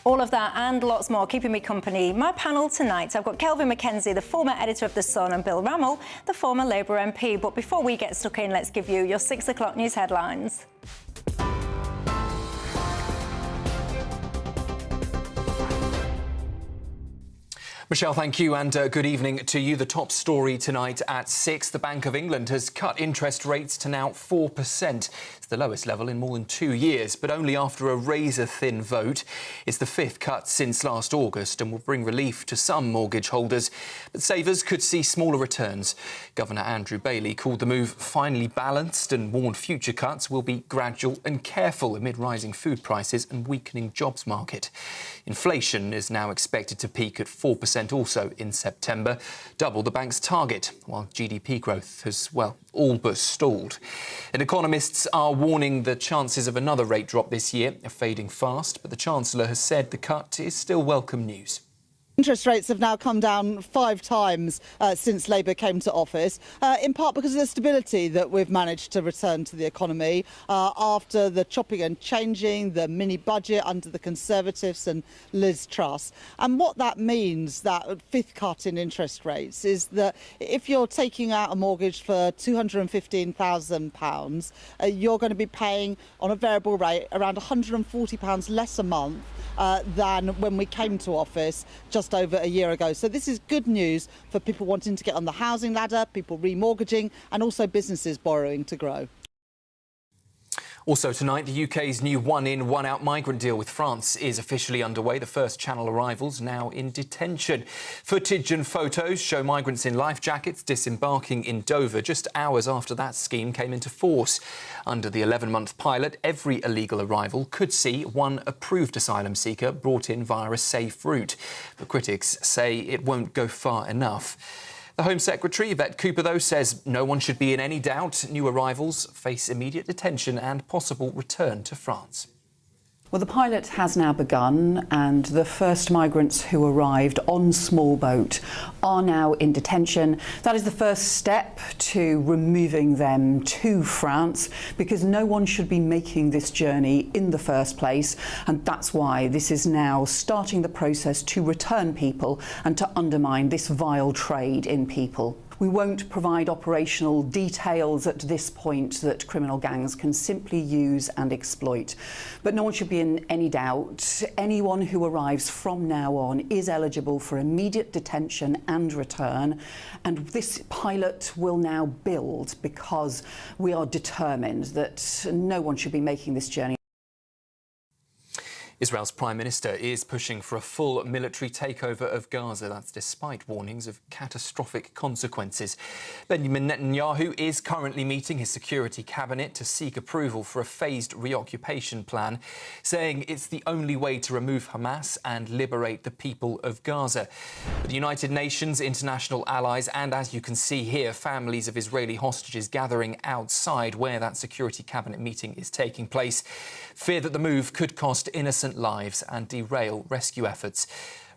All of that and lots more keeping me company. My panel tonight, I've got Kelvin McKenzie, the former editor of The Sun, and Bill Rammell, the former Labour MP. But before we get stuck in, let's give you your 6 o'clock news headlines. Michelle, thank you, and good evening to you. The top story tonight at 6. The Bank of England has cut interest rates to now 4%. It's the lowest level in more than 2 years, but only after a razor-thin vote. It's the 5th cut since last August and will bring relief to some mortgage holders. But savers could see smaller returns. Governor Andrew Bailey called the move finally balanced and warned future cuts will be gradual and careful amid rising food prices and weakening jobs market. Inflation is now expected to peak at 4% also in September, double the bank's target, while GDP growth has, well, all but stalled. And economists are warning the chances of another rate drop this year are fading fast, but the Chancellor has said the cut is still welcome news. Interest rates have now come down 5 times since Labour came to office, in part because of the stability that we've managed to return to the economy after the chopping and changing, the mini budget under the Conservatives and Liz Truss. And what that means, that 5th cut in interest rates, is that if you're taking out a mortgage for £215,000, you're going to be paying on a variable rate around £140 less a month than when we came to office just over a year ago. So this is good news for people wanting to get on the housing ladder, people remortgaging, and also businesses borrowing to grow. Also tonight, the UK's new one-in, one-out migrant deal with France is officially underway. The first Channel arrivals now in detention. Footage and photos show migrants in life jackets disembarking in Dover just hours after that scheme came into force. Under the 11-month pilot, every illegal arrival could see one approved asylum seeker brought in via a safe route. But critics say it won't go far enough. The Home Secretary, Yvette Cooper, though, says no one should be in any doubt. New arrivals face immediate detention and possible return to France. Well, the pilot has now begun, and the first migrants who arrived on small boat are now in detention. That is the first step to removing them to France, because no one should be making this journey in the first place, and that's why this is now starting the process to return people and to undermine this vile trade in people. We won't provide operational details at this point that criminal gangs can simply use and exploit. But no one should be in any doubt. Anyone who arrives from now on is eligible for immediate detention and return. And this pilot will now build, because we are determined that no one should be making this journey. Israel's Prime Minister is pushing for a full military takeover of Gaza. That's despite warnings of catastrophic consequences. Benjamin Netanyahu is currently meeting his security cabinet to seek approval for a phased reoccupation plan, saying it's the only way to remove Hamas and liberate the people of Gaza. But the United Nations, international allies, and as you can see here, families of Israeli hostages gathering outside where that security cabinet meeting is taking place, fear that the move could cost innocent lives and derail rescue efforts.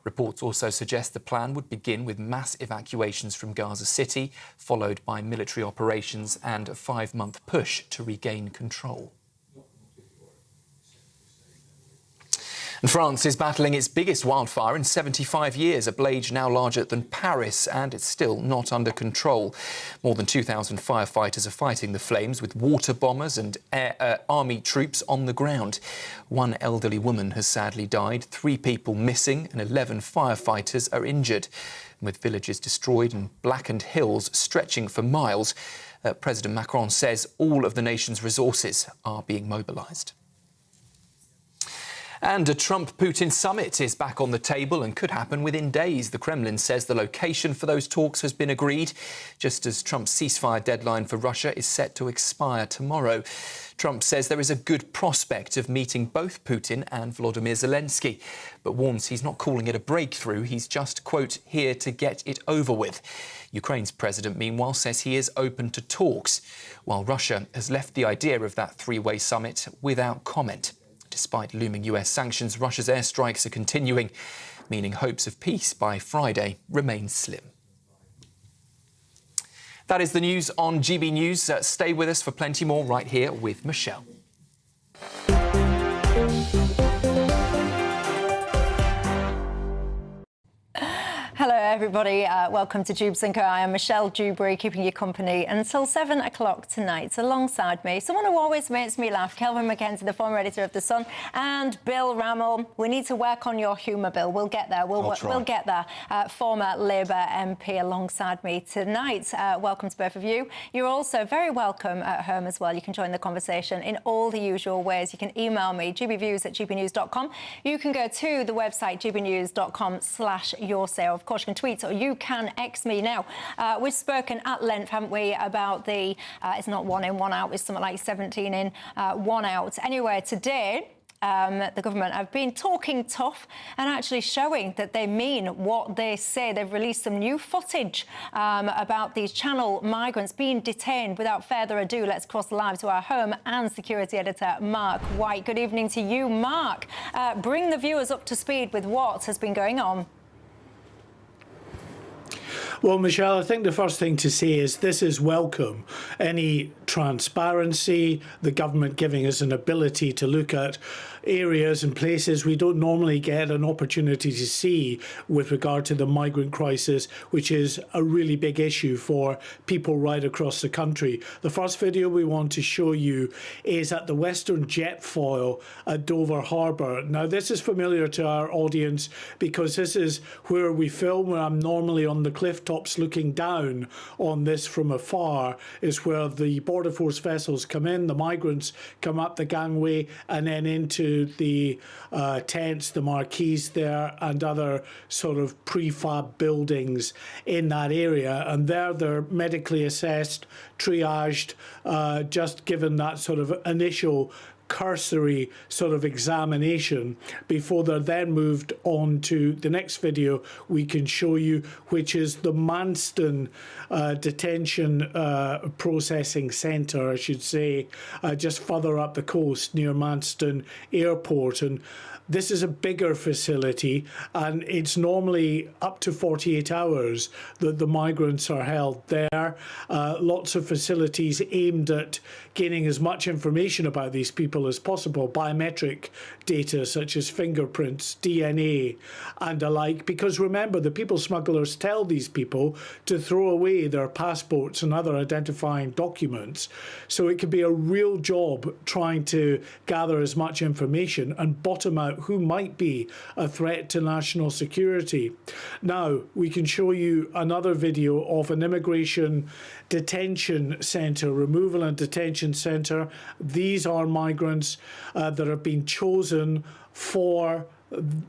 Reports also suggest the plan would begin with mass evacuations from Gaza City, followed by military operations and a 5-month push to regain control. And France is battling its biggest wildfire in 75 years, a blaze now larger than Paris, and it's still not under control. More than 2,000 firefighters are fighting the flames with water bombers and army troops on the ground. One elderly woman has sadly died, 3 people missing, and 11 firefighters are injured. And with villages destroyed and blackened hills stretching for miles, President Macron says all of the nation's resources are being mobilised. And a Trump-Putin summit is back on the table and could happen within days. The Kremlin says the location for those talks has been agreed, just as Trump's ceasefire deadline for Russia is set to expire tomorrow. Trump says there is a good prospect of meeting both Putin and Volodymyr Zelensky, but warns he's not calling it a breakthrough. He's just, quote, here to get it over with. Ukraine's president, meanwhile, says he is open to talks, while Russia has left the idea of that 3-way summit without comment. Despite looming US sanctions, Russia's airstrikes are continuing, meaning hopes of peace by Friday remain slim. That is the news on GB News. Stay with us for plenty more right here with Michelle. everybody. Welcome to Dewbs & Co. I am Michelle Dewberry, keeping you company until 7 o'clock tonight. Alongside me, someone who always makes me laugh, Kelvin McKenzie, the former editor of The Sun, and Bill Rammell. We need to work on your humour, Bill. We'll get there. We'll get there. Former Labour MP alongside me tonight. Welcome to both of you. You're also very welcome at home as well. You can join the conversation in all the usual ways. You can email me, gbviews@gbnews.com. You can go to the website, gbnews.com/yoursale. Of course, you can tweet or you can X me now. We've spoken at length, haven't we, about the, it's not 1 in, 1 out, it's something like 17 in, 1 out. Anyway, today, the government have been talking tough and actually showing that they mean what they say. They've released some new footage about these Channel migrants being detained. Without further ado, let's cross the line to our home and security editor, Mark White. Good evening to you, Mark. Bring the viewers up to speed with what has been going on. Well, Michelle, I think the first thing to say is this is welcome. Any transparency, the government giving us an ability to look at areas and places we don't normally get an opportunity to see with regard to the migrant crisis, which is a really big issue for people right across the country. The first video we want to show you is at the Western Jetfoil at Dover Harbour. Now, this is familiar to our audience because this is where we film, where I'm normally on the cliff tops looking down on this from afar, is where the Border Force vessels come in, the migrants come up the gangway and then into the tents, the marquees there, and other sort of prefab buildings in that area. And there they're medically assessed, triaged, just given that sort of initial cursory sort of examination before they're then moved on to the next video we can show you, which is the Manston detention processing centre, I should say, just further up the coast near Manston Airport. And this is a bigger facility, and it's normally up to 48 hours that the migrants are held there. Lots of facilities aimed at gaining as much information about these people as possible, biometric data such as fingerprints, DNA, and alike. Because remember, the people smugglers tell these people to throw away their passports and other identifying documents. So it could be a real job trying to gather as much information and bottom out who might be a threat to national security. Now, we can show you another video of an immigration detention centre, removal and detention centre. These are migrants that have been chosen for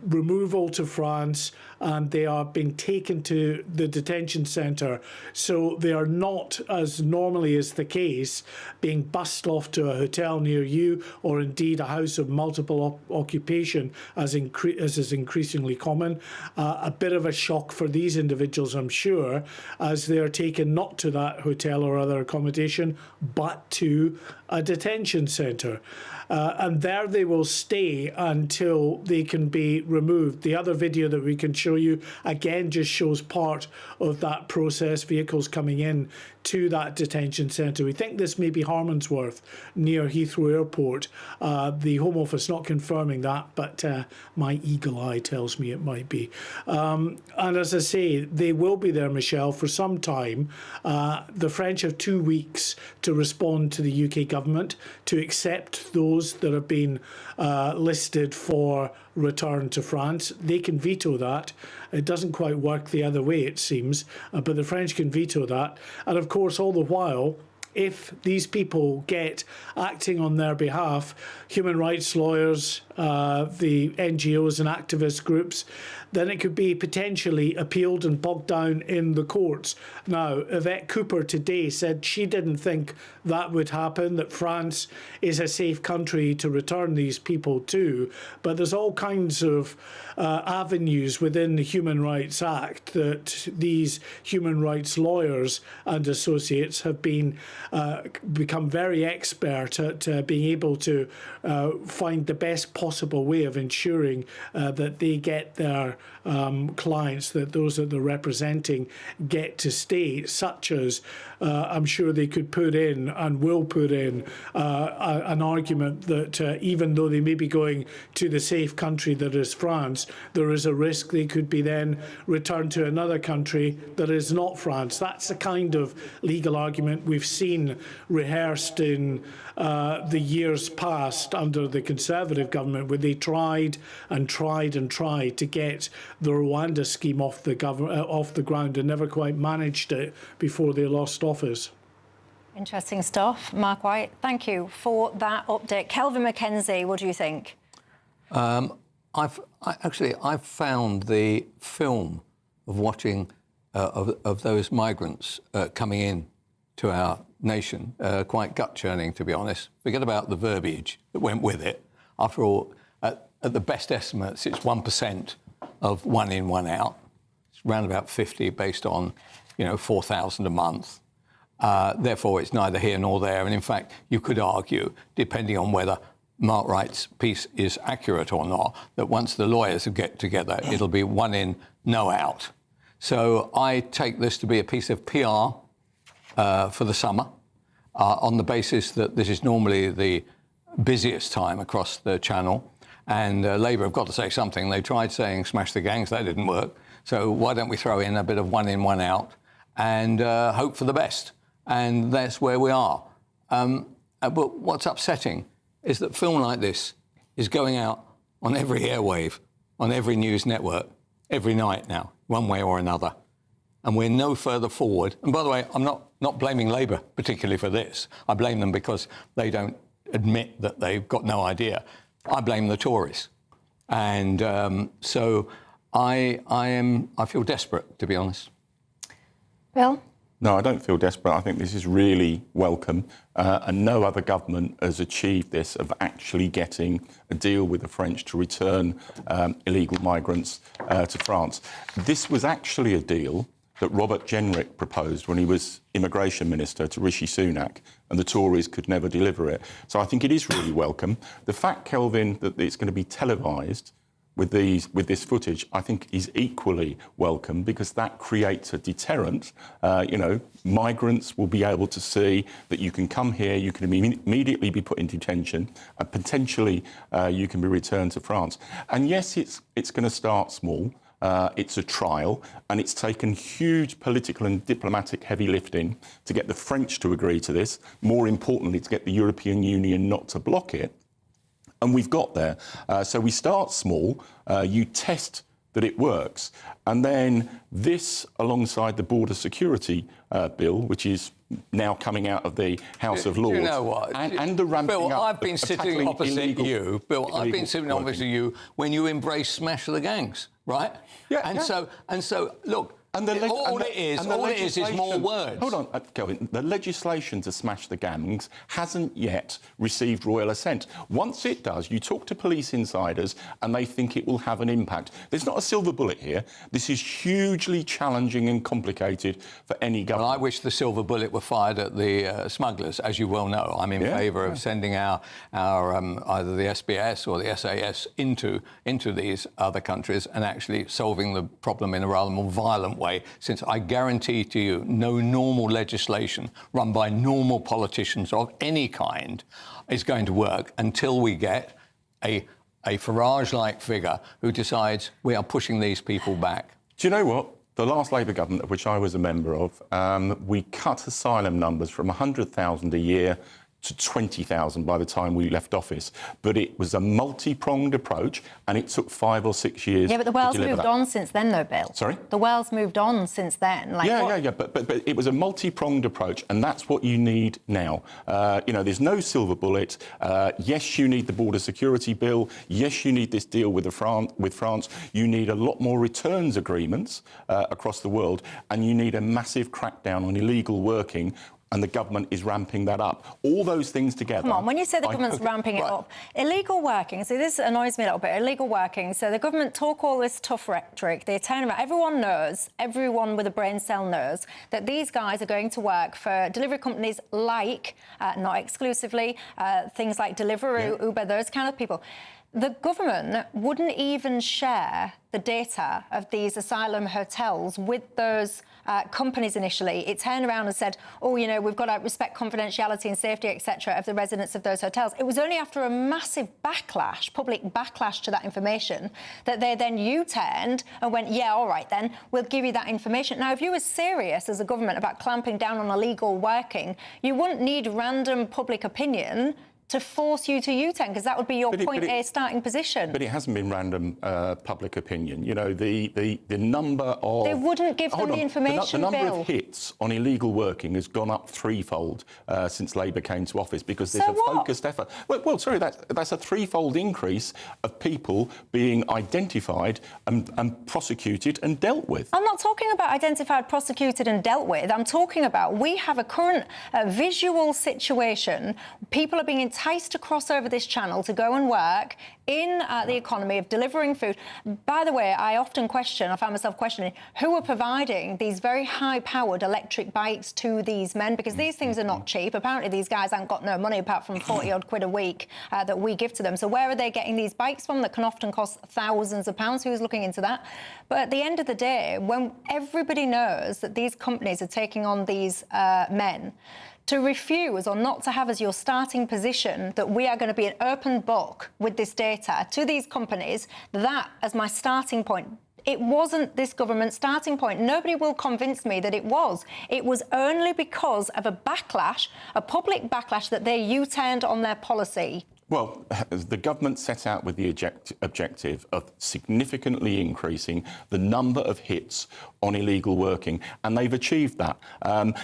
removal to France, and they are being taken to the detention centre. So they are not, as normally is the case, being bussed off to a hotel near you, or indeed a house of multiple occupation, as is increasingly common. A bit of a shock for these individuals, I'm sure, as they are taken not to that hotel or other accommodation, but to a detention centre. And there they will stay until they can be removed. The other video that we can show you, again, just shows part of that process, vehicles coming in to that detention centre. We think this may be Harmondsworth near Heathrow Airport. The Home Office not confirming that, but my eagle eye tells me it might be. And as I say, they will be there, Michelle, for some time. The French have 2 weeks to respond to the UK government, to accept those that have been listed for return to France. They can veto that. It doesn't quite work the other way, it seems, but the French can veto that. And of course, all the while, if these people get acting on their behalf, human rights lawyers, the NGOs and activist groups, then it could be potentially appealed and bogged down in the courts. Now, Yvette Cooper today said she didn't think that would happen, that France is a safe country to return these people to. But there's all kinds of avenues within the Human Rights Act that these human rights lawyers and associates have been become very expert at being able to find the best possible way of ensuring that they get their clients, that those that they're representing get to stay, such as I'm sure they could put in and will put in an argument that even though they may be going to the safe country that is France, there is a risk they could be then returned to another country that is not France. That's the kind of legal argument we've seen rehearsed in the years past under the Conservative government, where they tried and tried and tried to get the Rwanda scheme off the ground and never quite managed it before they lost office. Interesting stuff. Mark White, thank you for that update. Kelvin McKenzie, what do you think? I've found the film of watching of those migrants coming in to our nation quite gut-churning, to be honest. Forget about the verbiage that went with it. After all, at the best estimates, it's 1% of one in, one out. It's around about 50 based on, 4,000 a month. Therefore, it's neither here nor there. And in fact, you could argue, depending on whether Mark Wright's piece is accurate or not, that once the lawyers get together, it'll be one in, no out. So I take this to be a piece of PR for the summer, on the basis that this is normally the busiest time across the channel. And Labour have got to say something. They tried saying smash the gangs, that didn't work. So why don't we throw in a bit of one in, one out and hope for the best? And that's where we are. But what's upsetting is that film like this is going out on every airwave, on every news network, every night now, one way or another. And we're no further forward. And by the way, I'm not blaming Labour particularly for this. I blame them because they don't admit that they've got no idea. I blame the Tories. And so I feel desperate, to be honest. Bill? No, I don't feel desperate. I think this is really welcome. And no other government has achieved this, of actually getting a deal with the French to return illegal migrants to France. This was actually a deal that Robert Jenrick proposed when he was immigration minister to Rishi Sunak, and the Tories could never deliver it. So I think it is really welcome. The fact, Kelvin, that it's going to be televised with this footage, I think is equally welcome, because that creates a deterrent. Migrants will be able to see that you can come here, you can immediately be put in detention, and potentially you can be returned to France. And yes, it's going to start small. It's a trial, and it's taken huge political and diplomatic heavy lifting to get the French to agree to this. More importantly, to get the European Union not to block it. And we've got there. So we start small, you test that it works. And then this, alongside the border security bill, which is now coming out of the House of Lords. You know what? And the ramping Bill, up I've been sitting opposite you. Bill, I've been sitting opposite you when you embrace smash the gangs, right? Yeah. And so, look. All it is more words. Hold on, Kelvin. The legislation to smash the gangs hasn't yet received royal assent. Once it does, you talk to police insiders and they think it will have an impact. There's not a silver bullet here. This is hugely challenging and complicated for any government. Well, I wish the silver bullet were fired at the smugglers, as you well know. I'm in favour of sending our either the SBS or the SAS into these other countries and actually solving the problem in a rather more violent way, since I guarantee to you no normal legislation run by normal politicians of any kind is going to work until we get a Farage-like figure who decides we are pushing these people back. Do you know what? The last Labour government, of which I was a member of, we cut asylum numbers from 100,000 a year to 20,000 by the time we left office. But it was a multi-pronged approach, and it took 5 or 6 years. Yeah, but the world's moved on since then, though, Bill. Sorry? The world's moved on since then. But it was a multi-pronged approach, and that's what you need now. There's no silver bullet. Yes, you need the border security bill. Yes, you need this deal with France. You need a lot more returns agreements across the world, and you need a massive crackdown on illegal working, and the government is ramping that up. All those things together... Come on, when you say the government's ramping it up, illegal working, so this annoys me a little bit, illegal working, so the government talk all this tough rhetoric, they turn around, everyone knows, everyone with a brain cell knows, that these guys are going to work for delivery companies like, not exclusively, things like Deliveroo, Uber, those kind of people. The government wouldn't even share the data of these asylum hotels with those companies initially. It turned around and said, oh, you know, we've got to respect confidentiality and safety, etc., of the residents of those hotels. It was only after a massive backlash, public backlash to that information, that they then U-turned and went, yeah, all right, then, we'll give you that information. Now, if you were serious as a government about clamping down on illegal working, you wouldn't need random public opinion to force you to U-turn, because that would be your point A starting position. But it hasn't been random public opinion. You know, the number of... They wouldn't give them the information, The number Bill. of hits on illegal working has gone up threefold since Labour came to office, because there's focused effort. Well, sorry, that's a threefold increase of people being identified and prosecuted and dealt with. I'm not talking about identified, prosecuted and dealt with. I'm talking about we have a current visual situation. People are being enticed to cross over this channel to go and work in the economy of delivering food. By the way, I often question, I find myself questioning, who are providing these very high-powered electric bikes to these men? Because these things are not cheap. Apparently, these guys haven't got no money apart from 40-odd quid a week that we give to them. So where are they getting these bikes from that can often cost thousands of pounds? Who's looking into that? But at the end of the day, when everybody knows that these companies are taking on these men, to refuse or not to have as your starting position that we are going to be an open book with this data to these companies, that as my starting point. It wasn't this government's starting point. Nobody will convince me that it was. It was only because of a backlash, a public backlash, that they U-turned on their policy. Well, the government set out with the objective of significantly increasing the number of hits on illegal working, and they've achieved that.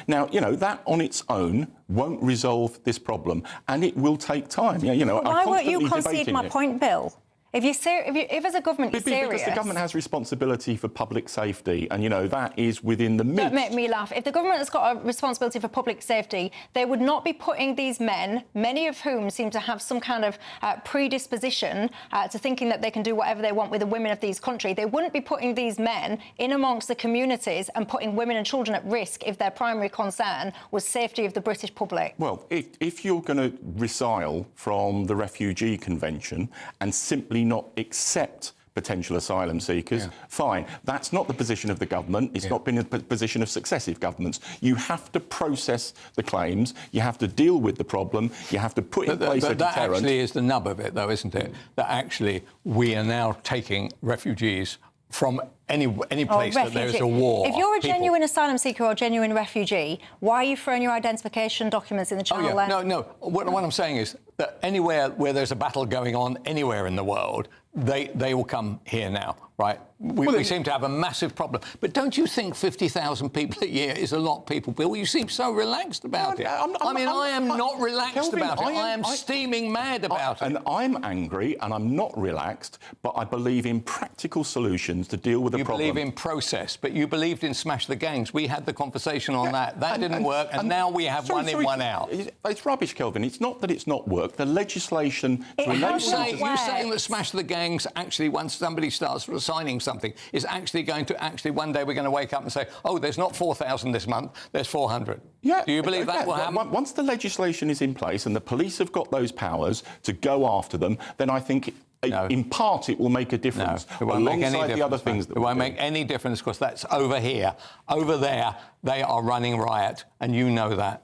Now, you know, that on its own won't resolve this problem, and it will take time. Yeah, you know, why won't you concede my point, Bill? If as a government you're serious... Because the government has responsibility for public safety, and, you know, that is within the midst... Don't make me laugh. If the government has got a responsibility for public safety, they would not be putting these men, many of whom seem to have some kind of predisposition to thinking that they can do whatever they want with the women of these countries. They wouldn't be putting these men in amongst the communities and putting women and children at risk if their primary concern was safety of the British public. Well, if you're going to resile from the Refugee Convention and simply not accept potential asylum seekers, fine. That's not the position of the government. It's not been the position of successive governments. You have to process the claims. You have to deal with the problem. You have to put in place a deterrent. That actually is the nub of it, though, isn't it? That actually we are now taking refugees from any place that there is a war. If you're a genuine asylum seeker or a genuine refugee, why are you throwing your identification documents in the channel there? No. What I'm saying is that anywhere where there's a battle going on anywhere in the world, they will come here now, right? We seem to have a massive problem. But don't you think 50,000 people a year is a lot of people, Bill? You seem so relaxed about it. I am not relaxed about it. I am steaming mad about it. And I'm angry and I'm not relaxed, but I believe in practical solutions to deal with the problem. You believe in process, but you believed in smash the gangs. We had the conversation on that. That didn't work, and now we have one in, one out. It's rubbish, Kelvin. It's not that it's not worked. The legislation... You saying that smash the gangs, actually, once somebody starts signing something, is actually going to one day we're going to wake up and say, oh, there's not 4,000 this month, there's 400. Yeah. Do you believe that will happen? Once the legislation is in place and the police have got those powers to go after them, then I think... No. In part, it will make a difference. No, it won't make any difference. The other things that it won't make any difference, because that's over here. Over there, they are running riot, and you know that.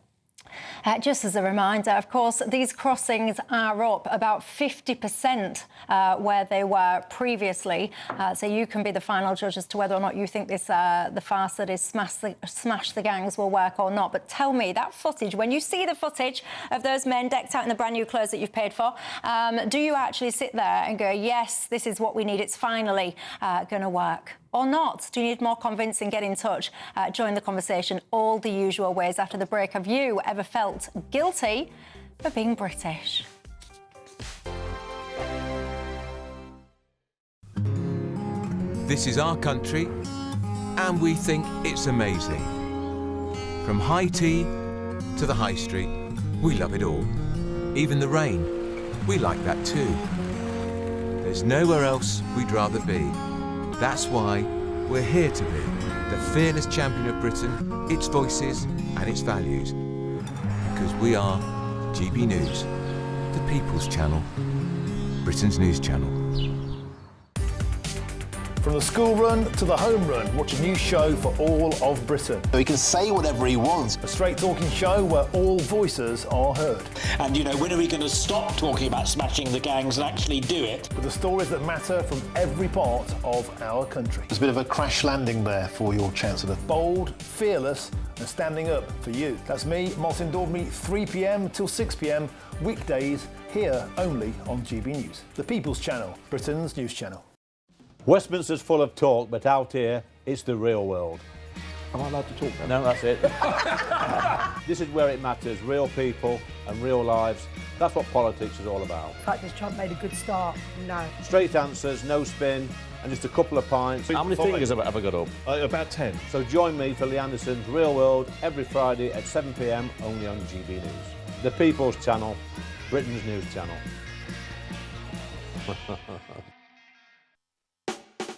Just as a reminder, of course, these crossings are up about 50% where they were previously. So you can be the final judge as to whether or not you think this the farce that is smash the gangs will work or not. But tell me, that footage, when you see the footage of those men decked out in the brand new clothes that you've paid for, do you actually sit there and go, yes, this is what we need, it's finally going to work? Or not? Do you need more convincing? Get in touch. Join the conversation all the usual ways after the break. Have you ever felt guilty for being British? This is our country, and we think it's amazing. From high tea to the high street, we love it all. Even the rain, we like that too. There's nowhere else we'd rather be. That's why we're here to be the fearless champion of Britain, its voices and its values. Because we are GB News, the People's Channel, Britain's news channel. From the school run to the home run, watch a new show for all of Britain. So he can say whatever he wants. A straight-talking show where all voices are heard. And, you know, when are we going to stop talking about smashing the gangs and actually do it? With the stories that matter from every part of our country. There's a bit of a crash landing there for your Chancellor. Bold, fearless and standing up for you. That's me, Martin Dewbs, 3 p.m. till 6 p.m, weekdays, here only on GB News. The People's Channel, Britain's news channel. Westminster's full of talk, but out here, it's the real world. Am I allowed to talk now? No, that's it. This is where it matters, real people and real lives. That's what politics is all about. In fact, has Trump made a good start? No. Straight answers, no spin, and just a couple of pints. How many fingers have I got up? About 10. So join me for Lee Anderson's Real World every Friday at 7 p.m, only on GB News. The People's Channel, Britain's news channel.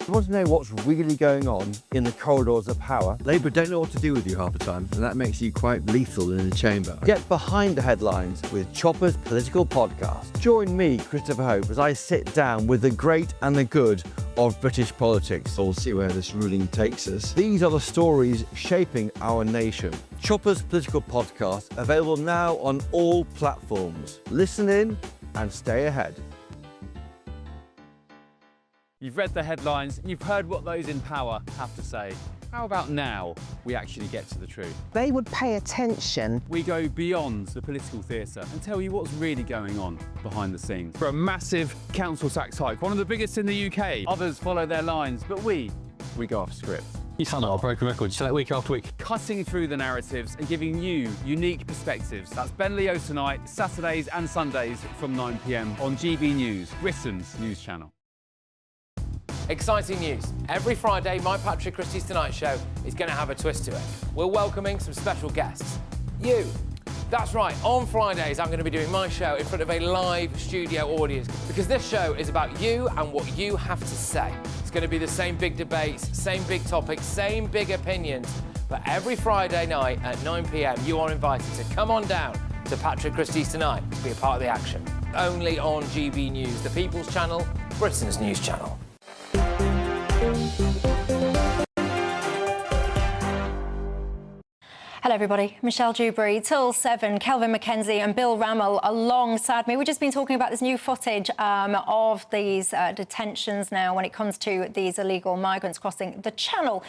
You want to know what's really going on in the corridors of power? Labour don't know what to do with you half the time, and that makes you quite lethal in the chamber. Get behind the headlines with Chopper's Political Podcast. Join me, Christopher Hope, as I sit down with the great and the good of British politics. We'll see where this ruling takes us. These are the stories shaping our nation. Chopper's Political Podcast, available now on all platforms. Listen in and stay ahead. You've read the headlines, you've heard what those in power have to say. How about now we actually get to the truth? They would pay attention. We go beyond the political theatre and tell you what's really going on behind the scenes. For a massive council tax hike, one of the biggest in the UK. Others follow their lines, but we go off script. You sound like a broken record, you say that week after week. Cutting through the narratives and giving you unique perspectives. That's Ben Leo tonight, Saturdays and Sundays from 9 p.m. on GB News, Britain's news channel. Exciting news. Every Friday, my Patrick Christie's Tonight Show is going to have a twist to it. We're welcoming some special guests. You. That's right, on Fridays I'm going to be doing my show in front of a live studio audience because this show is about you and what you have to say. It's going to be the same big debates, same big topics, same big opinions. But every Friday night at 9 p.m, you are invited to come on down to Patrick Christie's Tonight to be a part of the action. Only on GB News, the People's Channel, Britain's news channel. Hello everybody, Michelle Dewberry, till 7, Kelvin Mackenzie and Bill Rammell alongside me. We've just been talking about this new footage of these detentions now when it comes to these illegal migrants crossing the channel.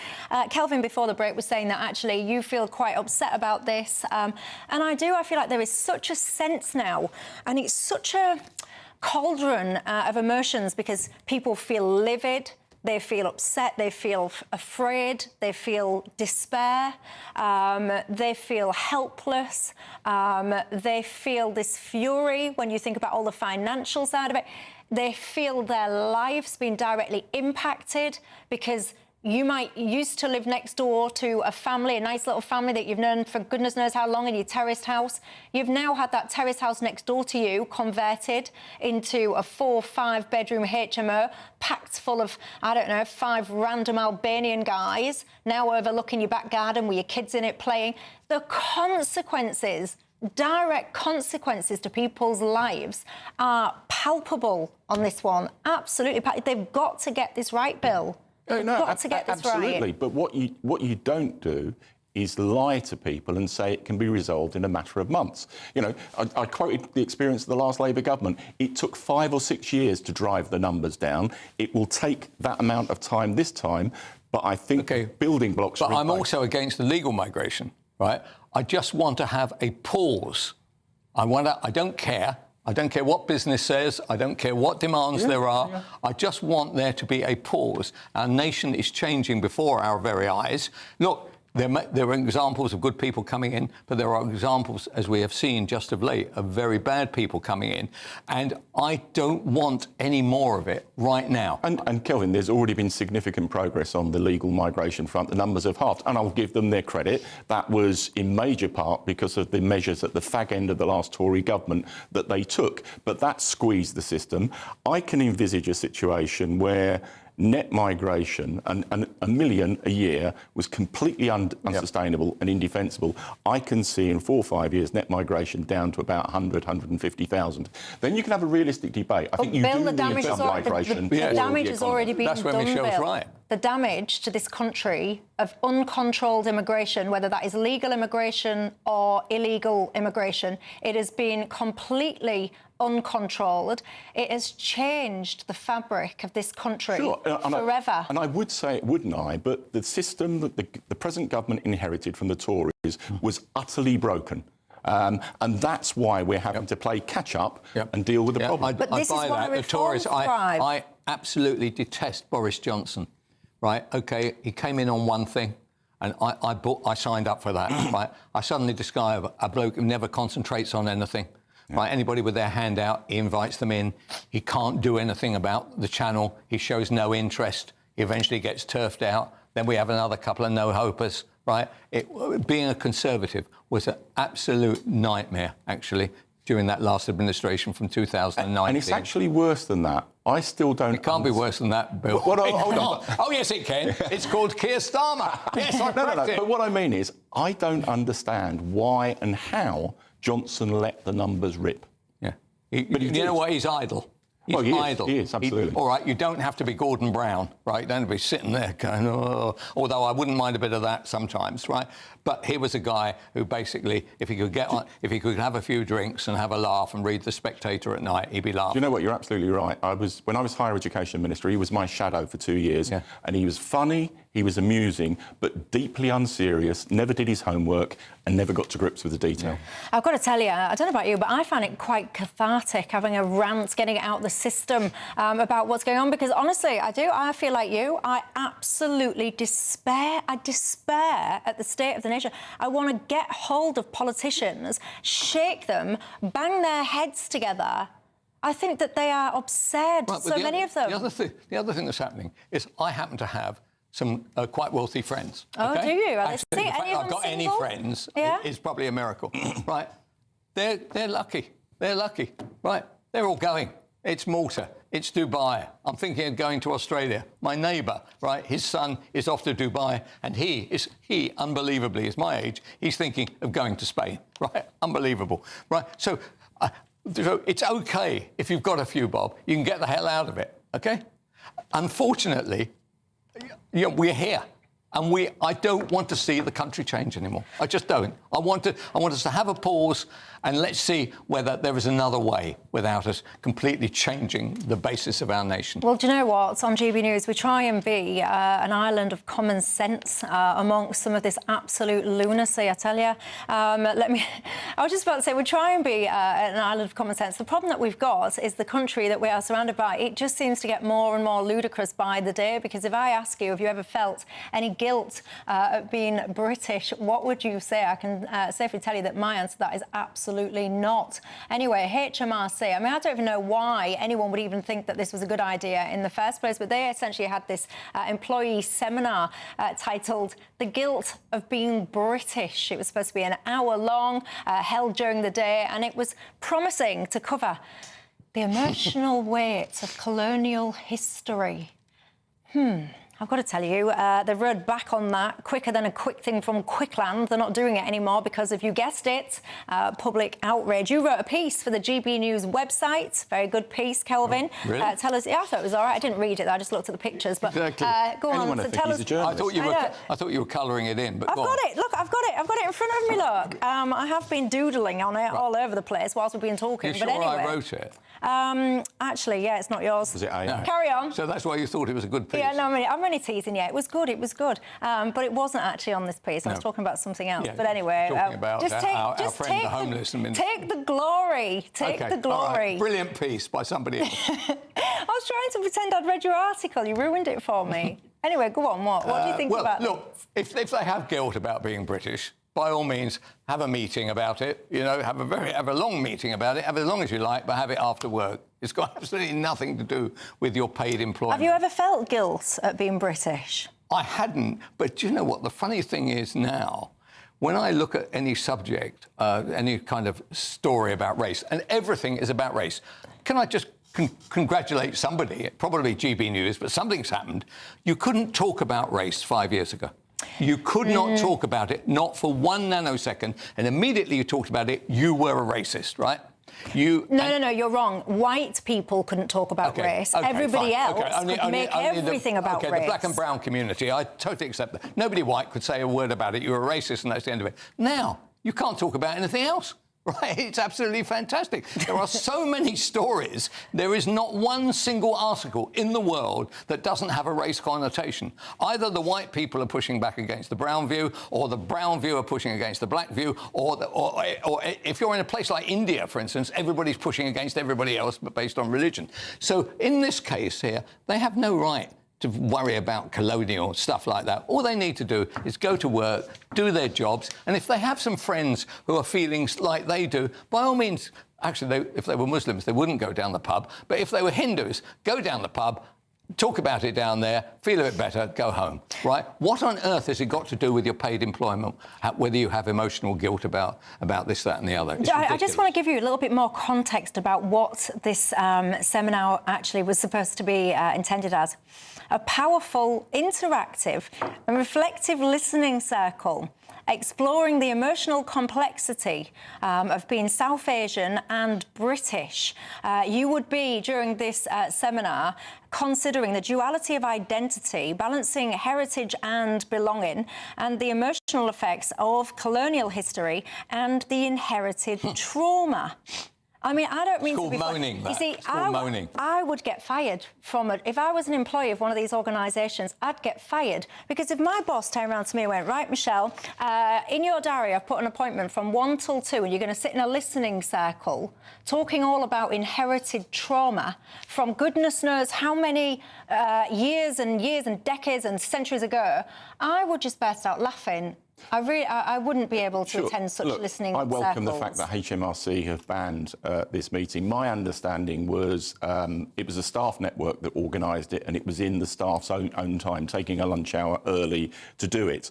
Kelvin, before the break, was saying that actually you feel quite upset about this. And I feel like there is such a sense now, and it's such a cauldron of emotions because people feel livid, they feel upset, they feel afraid, they feel despair, they feel helpless, they feel this fury when you think about all the financial side of it. They feel their lives being directly impacted because you might used to live next door to a family, a nice little family that you've known for goodness knows how long in your terraced house. You've now had that terraced house next door to you converted into a 4 or 5 bedroom HMO packed full of, 5 random Albanian guys now overlooking your back garden with your kids in it playing. The consequences, direct consequences to people's lives are palpable on this one. Absolutely. They've got to get this right, Bill. Got to get this absolutely. right. But what you don't do is lie to people and say it can be resolved in a matter of months. You know, I quoted the experience of the last Labour government. It took 5 or 6 years to drive the numbers down. It will take that amount of time this time, but I think building blocks. But I'm also against illegal migration, right? I just want to have a pause. I don't care. I don't care what business says. I don't care what demands there are. I just want there to be a pause. Our nation is changing before our very eyes. Look, There are examples of good people coming in, but there are examples, as we have seen just of late, of very bad people coming in. And I don't want any more of it right now. And Kelvin, there's already been significant progress on the legal migration front. The numbers have halved, and I'll give them their credit. That was in major part because of the measures at the fag end of the last Tory government that they took. But that squeezed the system. I can envisage a situation where net migration and 1 million a year was completely unsustainable and indefensible. I can see in 4 or 5 years net migration down to about 100, 150,000. Then you can have a realistic debate. I think you Bill, do the need damage some migration. the damage has already been That's where done, Michelle's Bill. right. The damage to this country of uncontrolled immigration, whether that is legal immigration or illegal immigration, it has been completely uncontrolled. It has changed the fabric of this country forever. And I would say it, wouldn't I? But the system that the present government inherited from the Tories was utterly broken. And that's why we're having to play catch-up and deal with the problem. But this is why The Tories, thrive. I absolutely detest Boris Johnson. Right, OK, he came in on one thing, and I signed up for that, right? I suddenly discover a bloke who never concentrates on anything. Right, anybody with their hand out, he invites them in. He can't do anything about the channel. He shows no interest. He eventually gets turfed out. Then we have another couple of no-hopers, right? Being a Conservative was an absolute nightmare, actually, during that last administration from 2019. And it's actually worse than that. I still don't... It can't be worse than that, Bill. Oh, yes, it can. It's called Keir Starmer. Yes, I correct it. But what I mean is, I don't understand why and how Johnson let the numbers rip. Yeah. But you know what? He's idle. He's idle. He is, absolutely. All right, you don't have to be Gordon Brown, right? You don't have to be sitting there going, oh, although I wouldn't mind a bit of that sometimes, right? But he was a guy who basically, if he could have a few drinks and have a laugh and read The Spectator at night, he'd be laughing. Do you know what? You're absolutely right. When I was Higher Education Minister, he was my shadow for 2 years. Yeah. And he was funny, he was amusing, but deeply unserious, never did his homework and never got to grips with the detail. I've got to tell you, I don't know about you, but I find it quite cathartic having a rant, getting it out of the system about what's going on, because honestly, I feel like you. I absolutely despair. I despair at the state of the nation. I want to get hold of politicians, shake them, bang their heads together. I think that they are absurd, many of them. The other thing that's happening is I happen to have some quite wealthy friends. Oh, okay? do you? Actually, the fact I've got any friends is probably a miracle. Right? They're lucky. They're lucky. Right? They're all going. It's Malta. It's Dubai. I'm thinking of going to Australia. My neighbour, right, his son is off to Dubai, and he, unbelievably, is my age, he's thinking of going to Spain. Right? Unbelievable. Right? So it's OK if you've got a few bob. You can get the hell out of it, OK? Unfortunately, we're here. And I don't want to see the country change anymore. I just don't. I want us to have a pause and let's see whether there is another way without us completely changing the basis of our nation. Well, do you know what? On GB News, we try and be an island of common sense amongst some of this absolute lunacy, I tell you. I was just about to say, we try and be an island of common sense. The problem that we've got is the country that we are surrounded by. It just seems to get more and more ludicrous by the day, because if I ask you, have you ever felt any guilt at being British, what would you say? I can safely tell you that my answer to that is absolutely not. Anyway, HMRC, I mean, I don't even know why anyone would even think that this was a good idea in the first place, but they essentially had this employee seminar titled The Guilt of Being British. It was supposed to be an hour long, held during the day, and it was promising to cover the emotional weight of colonial history. I've got to tell you, they've rode back on that quicker than a quick thing from Quickland. They're not doing it anymore because, if you guessed it, public outrage. You wrote a piece for the GBNews website. Very good piece, Kelvin. Oh, really? Tell us. Yeah, I thought it was all right. I didn't read it. I just looked at the pictures. But exactly. Go on. So tell us. I thought you were colouring it in. But I've got it. Look, I've got it. I've got it in front of me. Look, I have been doodling on it all over the place whilst we've been talking. You're but sure anyway, I wrote it? Actually, yeah, it's not yours. Was it AI? No. Carry on. So that's why you thought it was a good piece? Yeah, no, I'm only teasing you. It was good. It was good. But it wasn't actually on this piece. I was talking about something else. Yeah, but anyway, talking about just our friend, the homeless. Take the glory. Take the glory. Right. Brilliant piece by somebody else. I was was trying to pretend I'd read your article. You ruined it for me. Anyway, go on. What do you think about look, if they have guilt about being British, by all means, have a meeting about it. You know, have a long meeting about it. Have it as long as you like, but have it after work. It's got absolutely nothing to do with your paid employment. Have you ever felt guilt at being British? I hadn't, but do you know what? The funny thing is now, when I look at any subject, any kind of story about race, and everything is about race, can I just congratulate somebody, probably GBNews, but something's happened. You couldn't talk about race 5 years ago. You could not talk about it, not for 1 nanosecond, and immediately you talked about it, you were a racist, right? No, you're wrong. White people couldn't talk about race. Everybody else could make everything about race. The black and brown community, I totally accept that. Nobody white could say a word about it. You're a racist, and that's the end of it. Now, you can't talk about anything else. Right, it's absolutely fantastic. There are so many stories. There is not one single article in the world that doesn't have a race connotation. Either the white people are pushing back against the brown view, or the brown view are pushing against the black view, or if you're in a place like India, for instance, everybody's pushing against everybody else, but based on religion. So in this case here, they have no right to worry about colonial stuff like that. All they need to do is go to work, do their jobs, and if they have some friends who are feeling like they do, by all means, actually, if they were Muslims, they wouldn't go down the pub, but if they were Hindus, go down the pub, talk about it down there, feel a bit better, go home, right? What on earth has it got to do with your paid employment, whether you have emotional guilt about this, that and the other? I just want to give you a little bit more context about what this seminar actually was supposed to be intended as. A powerful, interactive and reflective listening circle exploring the emotional complexity of being South Asian and British. You would be, during this seminar, considering the duality of identity, balancing heritage and belonging, and the emotional effects of colonial history and the inherited trauma. I mean, I don't mean to be moaning. You see, moaning. I would get fired from it. If I was an employee of one of these organisations, I'd get fired. Because if my boss turned around to me and went, right, Michelle, in your diary, I've put an appointment from 1 till 2, and you're going to sit in a listening circle talking all about inherited trauma from goodness knows how many years and decades and centuries ago, I would just burst out laughing. I wouldn't be able to attend such listening circles. I welcome the fact that HMRC have banned this meeting. My understanding was it was a staff network that organised it, and it was in the staff's own time, taking a lunch hour early to do it.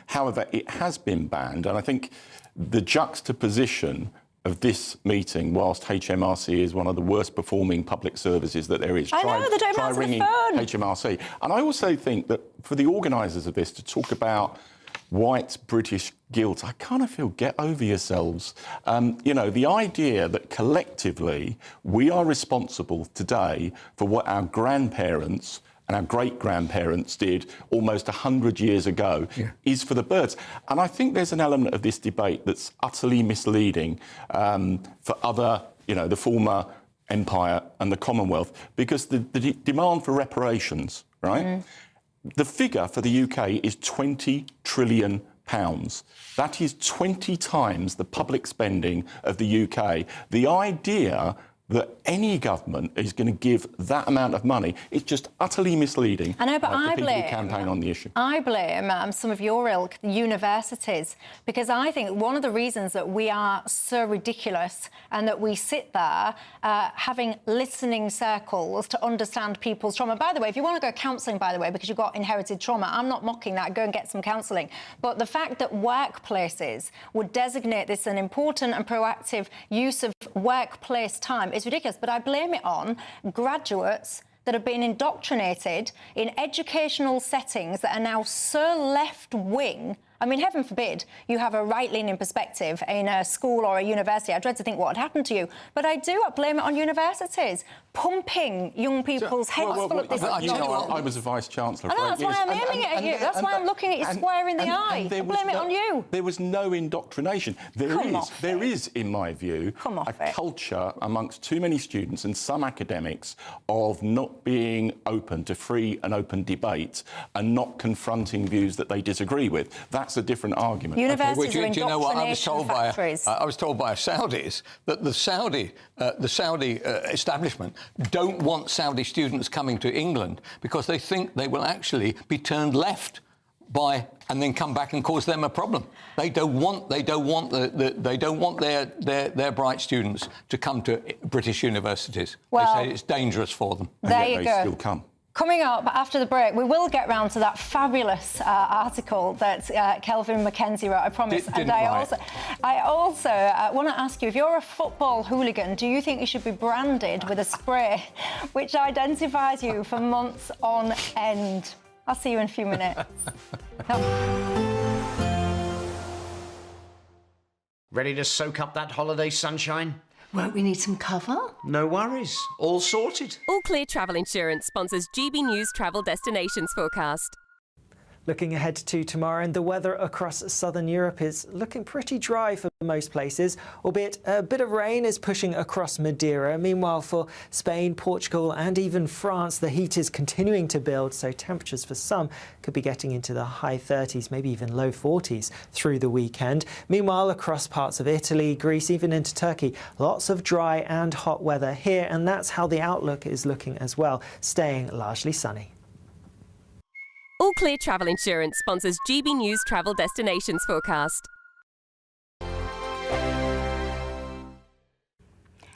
However, it has been banned, and I think the juxtaposition of this meeting, whilst HMRC is one of the worst performing public services that there is. Try ringing HMRC. And I also think that for the organisers of this to talk about white British guilt, I kind of feel, get over yourselves. You know, the idea that collectively we are responsible today for what our grandparents and our great-grandparents did almost 100 years ago is for the birds. And I think there's an element of this debate that's utterly misleading for other, you know, the former empire and the Commonwealth, because the demand for reparations, right? The figure for the UK is £20 trillion. That is 20 times the public spending of the UK. The idea that any government is going to give that amount of money is just utterly misleading. I know, but I blame people who campaign on the issue. I blame some of your ilk, universities, because I think one of the reasons that we are so ridiculous and that we sit there having listening circles to understand people's trauma. By the way, if you want to go counselling, by the way, because you've got inherited trauma, I'm not mocking that. Go and get some counselling. But the fact that workplaces would designate this an important and proactive use of workplace time is ridiculous, but I blame it on graduates that have been indoctrinated in educational settings that are now so left-wing. I mean, heaven forbid you have a right-leaning perspective in a school or a university. I dread to think what would happen to you. But I blame it on universities, pumping young people's heads full of this. I was a vice-chancellor. I know, that's why I'm aiming it at you. That's why I'm looking at you square in the eye. I blame it on you. There was no indoctrination. There is, in my view, a culture amongst too many students and some academics of not being open to free and open debate and not confronting views that they disagree with. That that's a different argument. Universities do are you know what I was indoctrination told factories. by? I was told by Saudis that the Saudi establishment don't want Saudi students coming to England because they think they will actually be turned left by and then come back and cause them a problem. They don't want their bright students to come to British universities. Well, they say it's dangerous for them. There and yet you they go. still come. Coming up after the break, we will get round to that fabulous article that Kelvin Mackenzie wrote, I promise. Didn't I write. also want to ask you, if you're a football hooligan, do you think you should be branded with a spray which identifies you for months on end? I'll see you in a few minutes. Ready to soak up that holiday sunshine? Won't we need some cover? No worries. All sorted. All Clear Travel Insurance sponsors GB News Travel Destinations Forecast. Looking ahead to tomorrow, and the weather across southern Europe is looking pretty dry for most places, albeit a bit of rain is pushing across Madeira. Meanwhile, for Spain, Portugal and even France, the heat is continuing to build, so temperatures for some could be getting into the high 30s, maybe even low 40s through the weekend. Meanwhile, across parts of Italy, Greece, even into Turkey, lots of dry and hot weather here, and that's how the outlook is looking as well, staying largely sunny. All Clear Travel Insurance sponsors GB News Travel Destinations Forecast.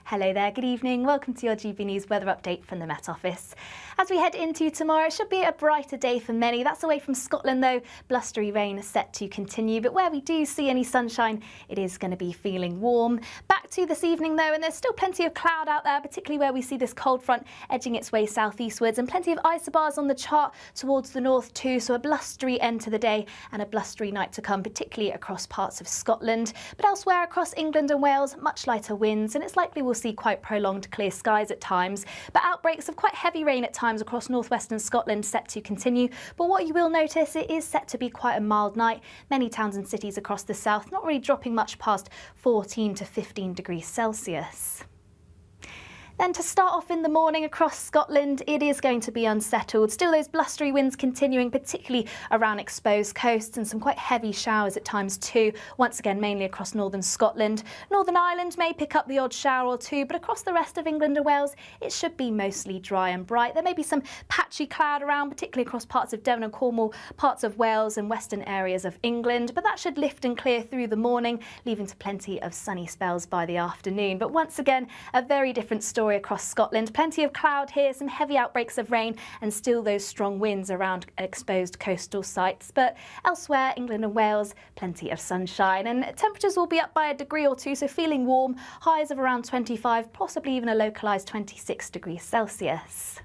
Hello there, good evening. Welcome to your GB News weather update from the Met Office. As we head into tomorrow, it should be a brighter day for many. That's away from Scotland though. Blustery rain is set to continue, but where we do see any sunshine, it is going to be feeling warm. Back to this evening though, and there's still plenty of cloud out there, particularly where we see this cold front edging its way southeastwards, and plenty of isobars on the chart towards the north too, so a blustery end to the day and a blustery night to come, particularly across parts of Scotland. But elsewhere across England and Wales, much lighter winds, and it's likely we'll see quite prolonged clear skies at times, but outbreaks of quite heavy rain at times across northwestern Scotland set to continue. But what you will notice, it is set to be quite a mild night. Many towns and cities across the south not really dropping much past 14 to 15 degrees Celsius. Then to start off in the morning across Scotland, it is going to be unsettled. Still those blustery winds continuing, particularly around exposed coasts, and some quite heavy showers at times too, once again mainly across northern Scotland. Northern Ireland may pick up the odd shower or two, but across the rest of England and Wales, it should be mostly dry and bright. There may be some patchy cloud around, particularly across parts of Devon and Cornwall, parts of Wales and western areas of England, but that should lift and clear through the morning, leaving to plenty of sunny spells by the afternoon. But once again, a very different story across Scotland. Plenty of cloud here, some heavy outbreaks of rain, and still those strong winds around exposed coastal sites. But elsewhere, England and Wales, plenty of sunshine, and temperatures will be up by a degree or two, so feeling warm, highs of around 25, possibly even a localised 26 degrees Celsius.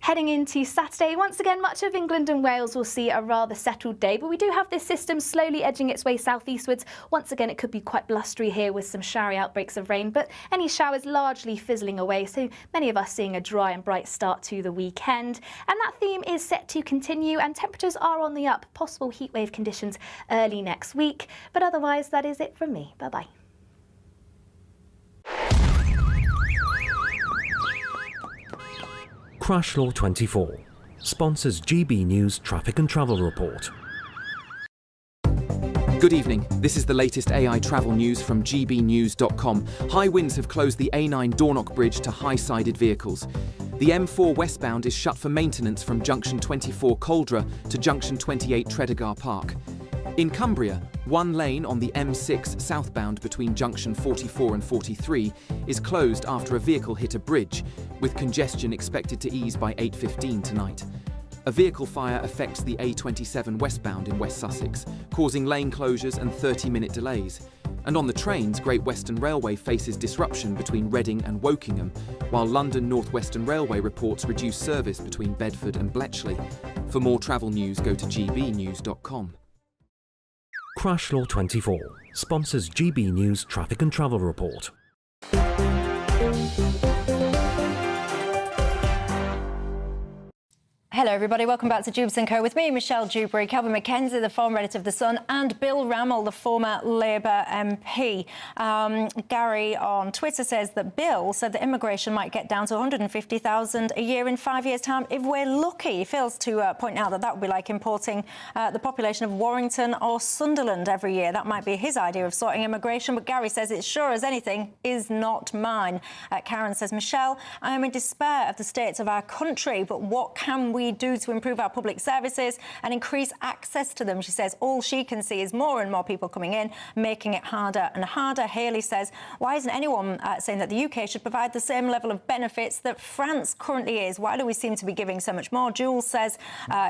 Heading into Saturday, once again, much of England and Wales will see a rather settled day, but we do have this system slowly edging its way southeastwards. Once again, it could be quite blustery here with some showery outbreaks of rain, but any showers largely fizzling away, so many of us seeing a dry and bright start to the weekend. And that theme is set to continue, and temperatures are on the up. Possible heatwave conditions early next week, but otherwise, that is it from me. Bye-bye. Crash Law 24 sponsors GB News Traffic and Travel Report. Good evening. This is the latest AI travel news from GBNews.com. High winds have closed the A9 Dornoch Bridge to high-sided vehicles. The M4 westbound is shut for maintenance from junction 24 Coldra to junction 28 Tredegar Park. In Cumbria, one lane on the M6 southbound between junction 44 and 43 is closed after a vehicle hit a bridge, with congestion expected to ease by 8:15 tonight. A vehicle fire affects the A27 westbound in West Sussex, causing lane closures and 30-minute delays. And on the trains, Great Western Railway faces disruption between Reading and Wokingham, while London North Western Railway reports reduced service between Bedford and Bletchley. For more travel news, go to gbnews.com. Crash Law 24 sponsors GB News Traffic and Travel Report. Hello, everybody. Welcome back to Dewbs & Co. with me, Michelle Dewberry, Kelvin McKenzie, the former editor of The Sun, and Bill Rammell, the former Labour MP. Gary on Twitter says that Bill said that immigration might get down to 150,000 a year in 5 years' time if we're lucky. He fails to point out that would be like importing the population of Warrington or Sunderland every year. That might be his idea of sorting immigration, but Gary says it sure as anything is not mine. Karen says, Michelle, I am in despair of the state of our country, but what can we do to improve our public services and increase access to them? She says all she can see is more and more people coming in, making it harder and harder. Haley says, why isn't anyone saying that the UK should provide the same level of benefits that France currently is? Why do we seem to be giving so much more? Jules says,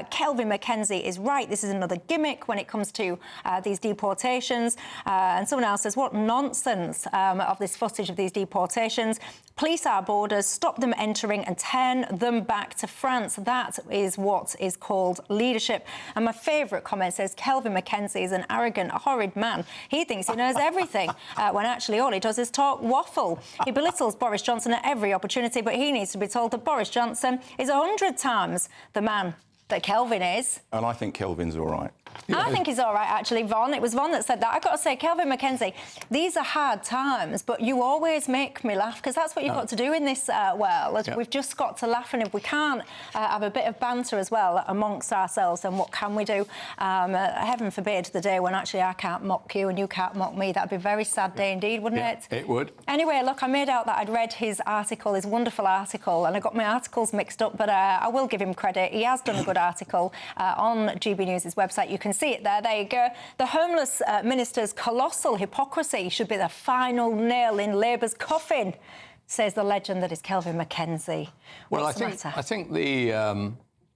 Kelvin McKenzie is right. This is another gimmick when it comes to these deportations. And someone else says, what nonsense of this footage of these deportations. Police our borders, stop them entering and turn them back to France. That is what is called leadership. And my favourite comment says, Kelvin McKenzie is an arrogant, horrid man. He thinks he knows everything, when actually all he does is talk waffle. He belittles Boris Johnson at every opportunity, but he needs to be told that Boris Johnson is 100 times the man that Kelvin is. And I think Kelvin's all right. I think he's all right, actually, Von. It was Von that said that. I've got to say, Kelvin McKenzie, these are hard times, but you always make me laugh, because that's what you've got to do in this world. We've just got to laugh, and if we can't have a bit of banter as well amongst ourselves, then what can we do? Heaven forbid the day when actually I can't mock you and you can't mock me. That'd be a very sad day indeed, wouldn't it? It would. Anyway, look, I made out that I'd read his article, his wonderful article, and I got my articles mixed up, but I will give him credit. He has done a good article on GB News' website. You can see it there. There you go. The Homeless Minister's colossal hypocrisy should be the final nail in Labour's coffin, says the legend that is Kelvin McKenzie. Well, What's the I think the.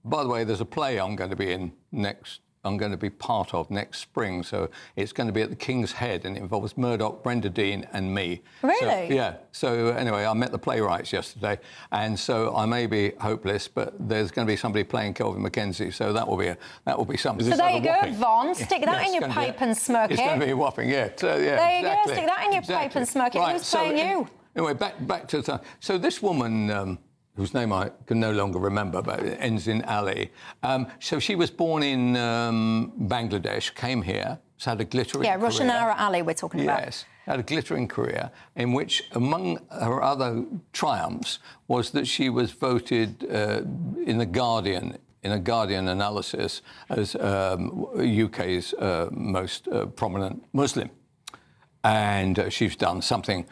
By the way, there's a play I'm going to be in next. I'm going to be part of next spring, so it's going to be at the King's Head, and it involves Murdoch, Brenda Dean, and me. Really? So, yeah. So anyway, I met the playwrights yesterday, and so I may be hopeless, but there's going to be somebody playing Kelvin McKenzie, so that will be something. So there you go, Von. Stick that in your pipe and smoke it. It's going to be a whopping, yeah. So, yeah, there you exactly. go. Stick that in your pipe and smoke it. Right, Who's playing you? Anyway, back to the time. So this woman. Whose name I can no longer remember, but it ends in Ali. So she was born in Bangladesh, came here, has had a glittering career. Rushanara Ali we're talking about. Yes, had a glittering career in which, among her other triumphs, was that she was voted in a Guardian analysis as UK's most prominent Muslim. And she's done something.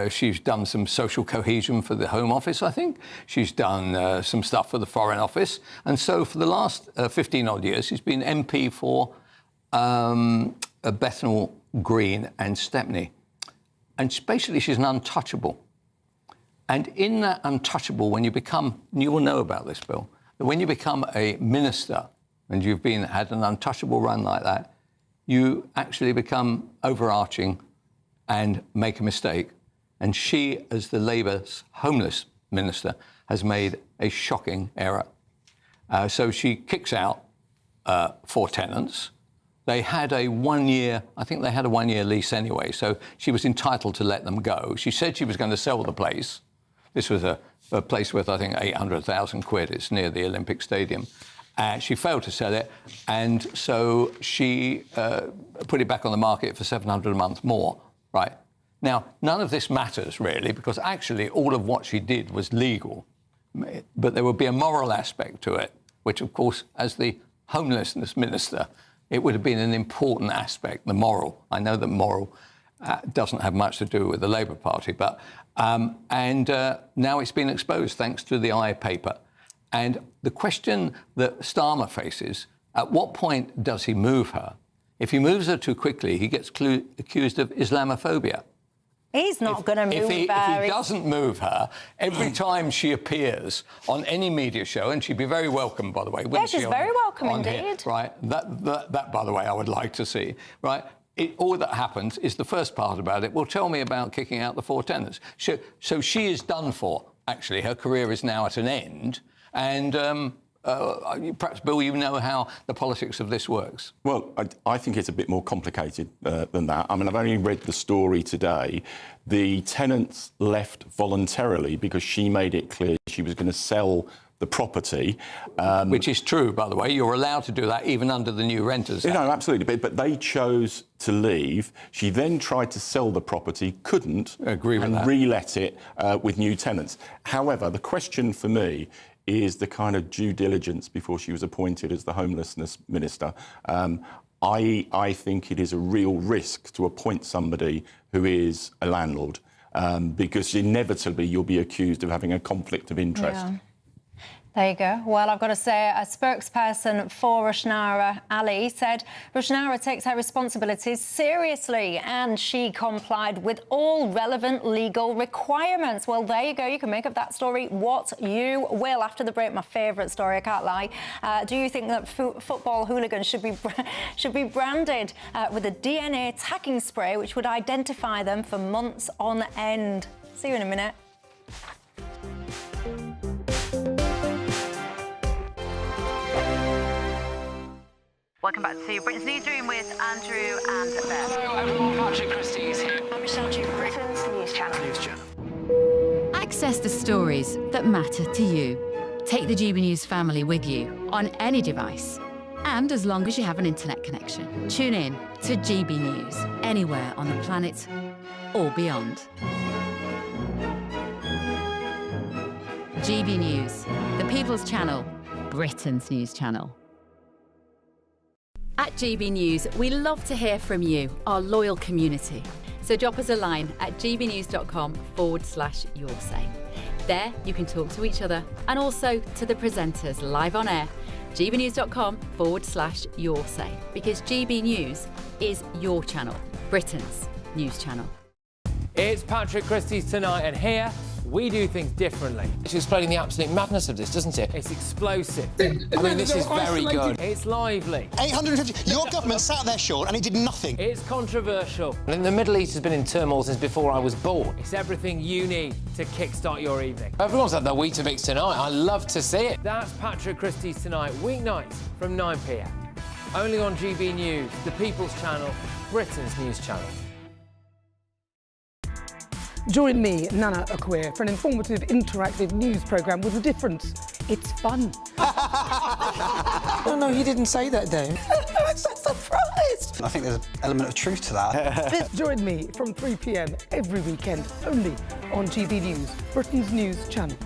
She's done some social cohesion for the Home Office, I think. She's done some stuff for the Foreign Office. And so for the last 15-odd years, she's been MP for Bethnal Green and Stepney. And basically, she's an untouchable. And in that untouchable, when you become, you will know about this, Bill, that when you become a minister and you've had an untouchable run like that, you actually become overarching and make a mistake. And she, as the Labour's homeless minister, has made a shocking error. So she kicks out 4 tenants. They had a 1-year, I think they had a 1-year lease anyway, so she was entitled to let them go. She said she was going to sell the place. This was a place worth, I think, 800,000 quid. It's near the Olympic Stadium. She failed to sell it, and so she put it back on the market for $700 a month more. Right. Now, none of this matters, really, because actually all of what she did was legal. But there would be a moral aspect to it, which, of course, as the homelessness minister, it would have been an important aspect, the moral. I know that moral doesn't have much to do with the Labour Party, but now it's been exposed thanks to the paper. And the question that Starmer faces, at what point does he move her? If he moves her too quickly, he gets accused of Islamophobia. He's not going to move her. If he doesn't move her, every time she appears on any media show, and she'd be very welcome, by the way. Yeah, she's very welcome indeed. Here, right, that, by the way, I would like to see. Right, all that happens is the first part about it will tell me about kicking out the 4 tenants. So she is done for. Actually, her career is now at an end, and. Perhaps, Bill, you know how the politics of this works. Well, I think it's a bit more complicated than that. I mean, I've only read the story today. The tenants left voluntarily because she made it clear she was going to sell the property. Which is true, by the way. You're allowed to do that even under the new Renters Act. No, absolutely. But they chose to leave. She then tried to sell the property, couldn't, and re-let it with new tenants. However, the question for me is the kind of due diligence before she was appointed as the homelessness minister. I think it is a real risk to appoint somebody who is a landlord because inevitably you'll be accused of having a conflict of interest. Yeah. There you go. Well, I've got to say, a spokesperson for Rushnara Ali said Rushnara takes her responsibilities seriously and she complied with all relevant legal requirements. Well, there you go. You can make up that story what you will. After the break, my favourite story, I can't lie. Do you think that football hooligans should be branded with a DNA tagging spray which would identify them for months on end? See you in a minute. Welcome back to Britain's Newsroom with Andrew and Beth. Hello everyone, Patrick Christie is here. I'm Michelle Dewberry. Britain's News Channel. Access the stories that matter to you. Take the GB News family with you on any device. And as long as you have an internet connection, tune in to GB News anywhere on the planet or beyond. GB News, the People's Channel, Britain's news channel. At GB News, we love to hear from you, our loyal community. So drop us a line at gbnews.com/yoursay. There you can talk to each other and also to the presenters live on air. gbnews.com/yoursay, because GB News is your channel, Britain's news channel. It's Patrick Christie's Tonight, and here we do things differently. It's explaining the absolute madness of this, doesn't it? It's explosive. I mean, this is very good. It's lively. 850. Your government sat there, Sean, and it did nothing. It's controversial. And the Middle East has been in turmoil since before I was born. It's everything you need to kickstart your evening. Everyone's had their Weetabix tonight. I love to see it. That's Patrick Christie's Tonight, weeknights from 9 p.m. Only on GB News, the People's Channel, Britain's news channel. Join me, Nana Akweer, for an informative, interactive news programme with a difference. It's fun. Oh, no, you didn't say that, Dave. I'm so surprised. I think there's an element of truth to that. Join me from 3 p.m. every weekend, only on GB News, Britain's news channel.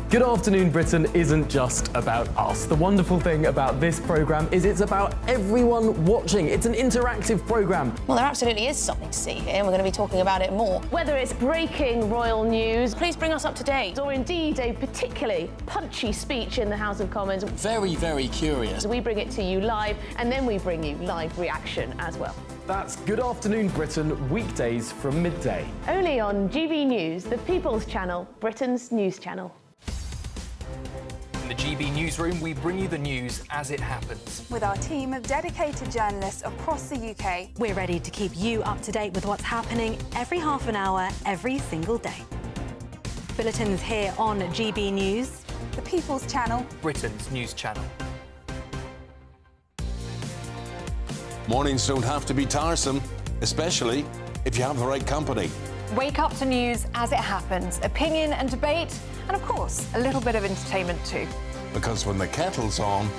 Good Afternoon Britain isn't just about us. The wonderful thing about this programme is it's about everyone watching. It's an interactive programme. Well, there absolutely is something to see here, and we're going to be talking about it more. Whether it's breaking royal news, please bring us up to date, or indeed a particularly punchy speech in the House of Commons. Very, very curious. We bring it to you live, and then we bring you live reaction as well. That's Good Afternoon Britain, weekdays from midday. Only on GB News, the People's Channel, Britain's news channel. In the GB Newsroom, we bring you the news as it happens. With our team of dedicated journalists across the UK, we're ready to keep you up to date with what's happening every half an hour, every single day. Bulletins here on GB News, the People's Channel, Britain's news channel. Mornings don't have to be tiresome, especially if you have the right company. Wake up to news as it happens, opinion and debate, and of course, a little bit of entertainment too. Because when the kettle's on,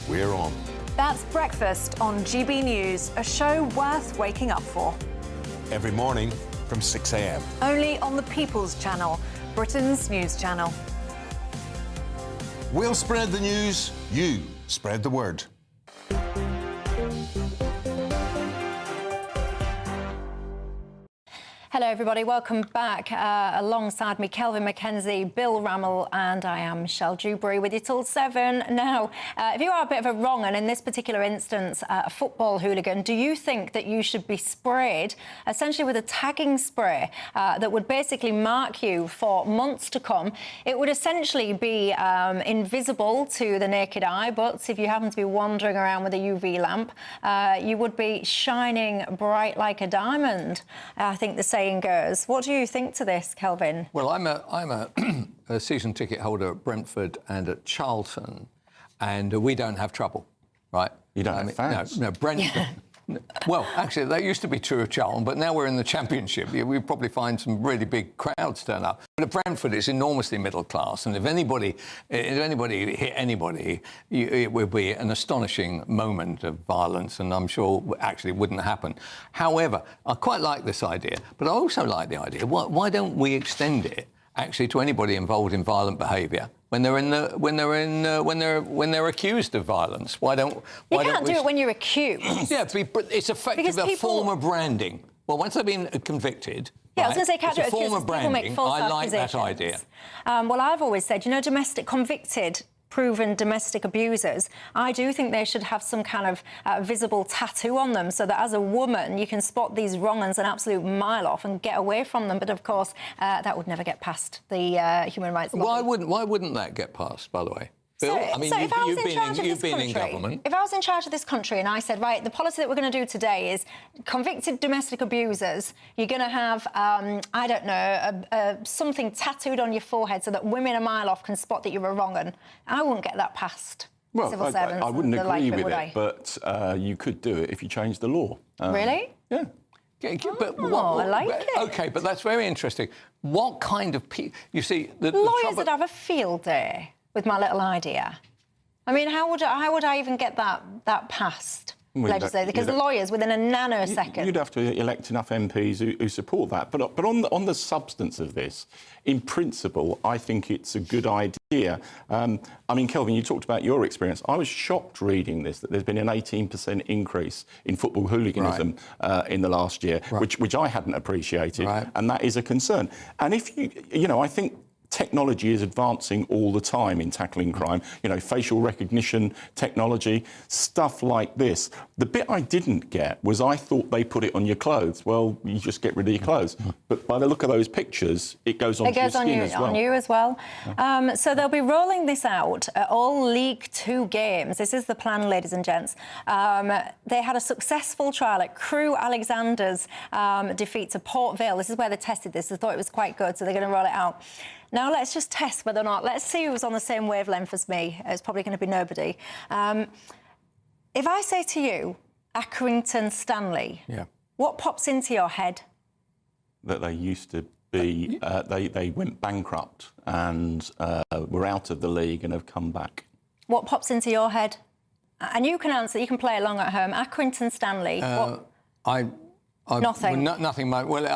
we're on. That's Breakfast on GB News, a show worth waking up for. Every morning from 6 a.m. Only on the People's Channel, Britain's news channel. We'll spread the news, you spread the word. Hello, everybody. Welcome back. Alongside me, Kelvin Mackenzie, Bill Rammell, and I am Michelle Dewberry with you till 7. Now, if you are a bit of a wrong, and in this particular instance, a football hooligan, do you think that you should be sprayed essentially with a tagging spray that would basically mark you for months to come? It would essentially be invisible to the naked eye, but if you happen to be wandering around with a UV lamp, you would be shining bright like a diamond, I think the saying goes. What do you think to this, Kelvin? Well, I'm a season ticket holder at Brentford and at Charlton, and we don't have trouble, right? You don't have fans? No, Well, actually, that used to be true of Charlton, but now we're in the Championship. We probably find some really big crowds turn up. But at Brentford, it's enormously middle class, and if anybody hit anybody, it would be an astonishing moment of violence, and I'm sure actually wouldn't happen. However, I quite like this idea, but I also like the idea. Why don't we extend it actually to anybody involved in violent behaviour when they're accused of violence? Why don't you can't do it when you're accused? Yeah, but it's effectively a form of branding. Well, once they've been convicted. Yeah, I was going to say, can't do it it's a form of branding. I like that idea. Well, I've always said, convicted, proven domestic abusers, I do think they should have some kind of visible tattoo on them so that as a woman you can spot these wrong-uns an absolute mile off and get away from them. But of course, that would never get past the human rights lobby. Why wouldn't that get past, by the way? Bill, I mean, you've been in government. If I was in charge of this country and I said, right, the policy that we're going to do today is convicted domestic abusers, you're going to have, I don't know, something tattooed on your forehead so that women a mile off can spot that you're a wrong-un. I wouldn't get that past civil servants. I wouldn't agree with it, but you could do it if you changed the law. Really? Yeah. I like it. OK, but that's very interesting. What kind of people... You see... Lawyers would have a field day with my little idea. I mean, how would I even get that passed? Legislated, because the lawyers, within a nanosecond... You'd have to elect enough MPs who support that. But on the substance of this, in principle, I think it's a good idea. I mean, Kelvin, you talked about your experience. I was shocked reading this, that there's been an 18% increase in football hooliganism in the last year, which I hadn't appreciated, and that is a concern. And if I think technology is advancing all the time in tackling crime. Facial recognition technology, stuff like this. The bit I didn't get was I thought they put it on your clothes. Well, you just get rid of your clothes. But by the look of those pictures, it goes on your skin as well. On you as well. So they'll be rolling this out at all League Two games. This is the plan, ladies and gents. They had a successful trial at Crewe Alexander's defeat to Port Vale. This is where they tested this. They thought it was quite good, so they're going to roll it out. Now, let's just test whether or not... Let's see who's on the same wavelength as me. It's probably going to be nobody. If I say to you, Accrington Stanley, what pops into your head? That they used to be... they went bankrupt and were out of the league and have come back. What pops into your head? And you can answer, you can play along at home. Accrington Stanley, nothing. Nothing. Well,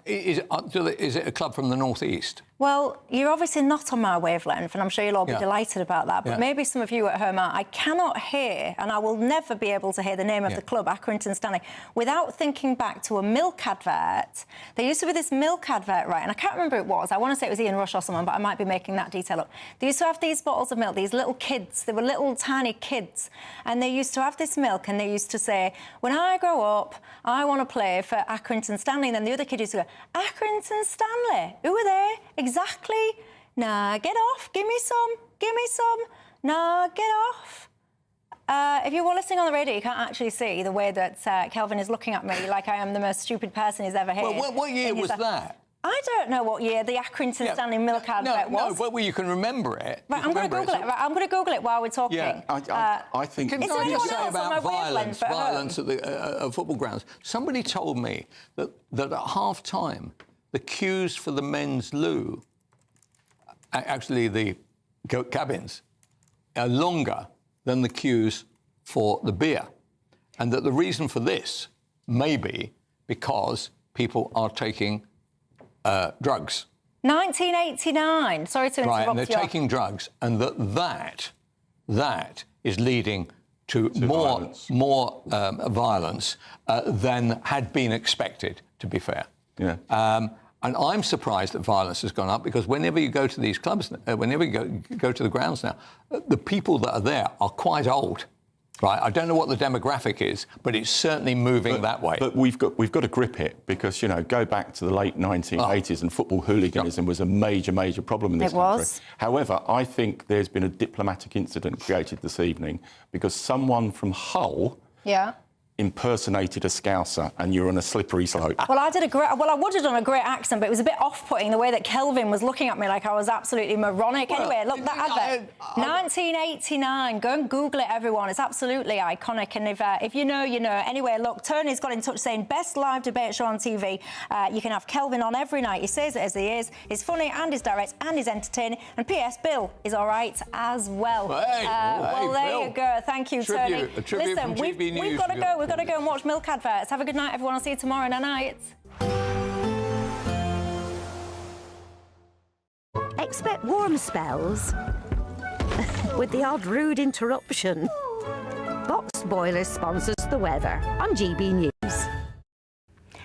is it a club from the northeast? Well, you're obviously not on my wavelength, and I'm sure you'll all be delighted about that. But maybe some of you at home are. I cannot hear, and I will never be able to hear the name of the club, Accrington Stanley, without thinking back to a milk advert. There used to be this milk advert, right? And I can't remember who it was. I want to say it was Ian Rush or someone, but I might be making that detail up. They used to have these bottles of milk, these little kids. They were little tiny kids, and they used to have this milk, and they used to say, when I grow up, I want to play for Accrington Stanley. And then the other kid used to go, Accrington Stanley? Who are they? Exactly. Nah, get off. Give me some. Give me some. Nah, get off. If you were listening on the radio, you can't actually see the way that Kelvin is looking at me like I am the most stupid person he's ever heard. Well, what year was that? I don't know what year the Accrington Stanley milk advert was. No, well, you can remember it. Right, I'm going to Google it. Right, I'm going to Google it while we're talking. Yeah, I think... Can I just say about violence at the football grounds? Somebody told me that at half-time, the queues for the men's loo, actually the cabins, are longer than the queues for the beer. And that the reason for this may be because people are taking drugs. 1989. Sorry to interrupt you. Right, and they're taking drugs, and that is leading to more violence than had been expected, to be fair. Yeah. And I'm surprised that violence has gone up because whenever you go to these clubs, whenever you go to the grounds now, the people that are there are quite old. Right, I don't know what the demographic is, but it's certainly moving that way. But we've got to grip it because go back to the late 1980s and football hooliganism was a major problem in this country. However, I think there's been a diplomatic incident created this evening because someone from Hull impersonated a Scouser and you're on a slippery slope. Well, I would have done a great accent, but it was a bit off-putting the way that Kelvin was looking at me like I was absolutely moronic. Well, anyway, look, that advert, 1989. Go and Google it, everyone. It's absolutely iconic. And if you know, you know. Anyway, look, Tony's got in touch saying best live debate show on TV. You can have Kelvin on every night. He says it as he is. He's funny and he's direct and he's entertaining. And P.S. Bill is all right as well. Well, there Bill. you go. Thank you, Tony. A tribute Listen, from GB News. we've got to go. We've got to go and watch milk adverts. Have a good night, everyone. I'll see you tomorrow night. Expect warm spells with the odd rude interruption. Box Boiler sponsors the weather on GB News.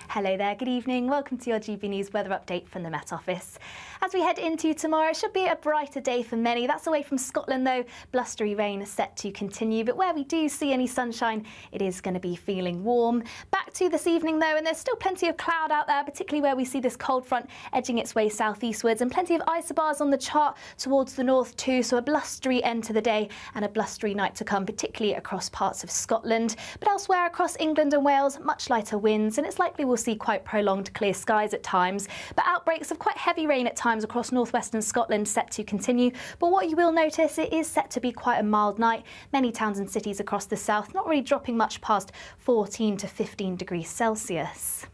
Hello there, good evening. Welcome to your GB News weather update from the Met Office. As we head into tomorrow, it should be a brighter day for many. That's away from Scotland, though. Blustery rain is set to continue, but where we do see any sunshine, it is going to be feeling warm. Back to this evening, though, and there's still plenty of cloud out there, particularly where we see this cold front edging its way southeastwards, and plenty of isobars on the chart towards the north too, so a blustery end to the day and a blustery night to come, particularly across parts of Scotland. But elsewhere across England and Wales, much lighter winds, and it's likely we'll see quite prolonged clear skies at times, but outbreaks of quite heavy rain at times across northwestern Scotland set to continue. But what you will notice, it is set to be quite a mild night. Many towns and cities across the south not really dropping much past 14 to 15 degrees Celsius.